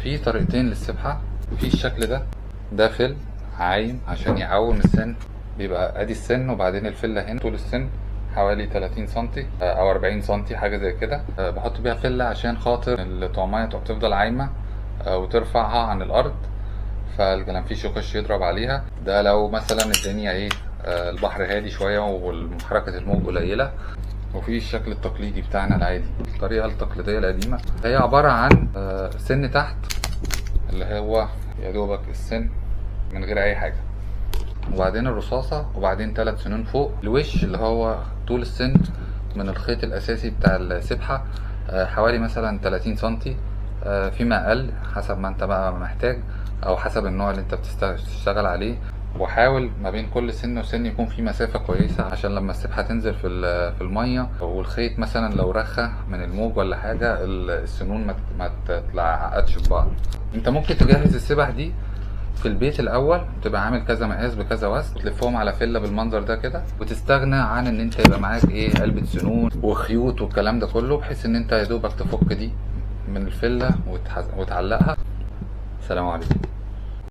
في طريقتين للسبحة. في الشكل ده فل عايم عشان يعوم السن، بيبقى ادي السن وبعدين الفلة هنا. طول السن حوالي 30 سنتي او 40 سنتي حاجة زي كده. بحط بيها فلة عشان خاطر الطعمية تفضل عايمة وترفعها عن الارض، فالجلنفيش يخش يضرب عليها. ده لو مثلا الدنيا ايه البحر هادي شوية وحركة الموج قليلة. وفي الشكل التقليدي بتاعنا العادي، الطريقة التقليدية القديمة، هي عبارة عن سن تحت اللي هو يا دوبك السن من غير اي حاجة، وبعدين الرصاصة، وبعدين 3 سنون فوق الوش اللي هو طول السن من الخيط الاساسي بتاع السبحة حوالي مثلا 30 سنتي فيما اقل حسب ما انت بقى محتاج او حسب النوع اللي انت بتشتغل عليه. وحاول ما بين كل سن وسن يكون في مسافة كويسة عشان لما السبحة تنزل في المية والخيط مثلا لو رخى من الموج ولا حاجة السنون ما تتعقدش في بعض. انت ممكن تجهز السبح دي في البيت الاول، تبقى عامل كذا مقاس بكذا وزن، تلفهم على فله بالمنظر ده كده، وتستغنى عن ان انت يبقى معاك ايه علبه سنون وخيوط والكلام ده كله، بحيث ان انت يا دوبك تفك دي من الفله وتعلقها. سلام عليكم.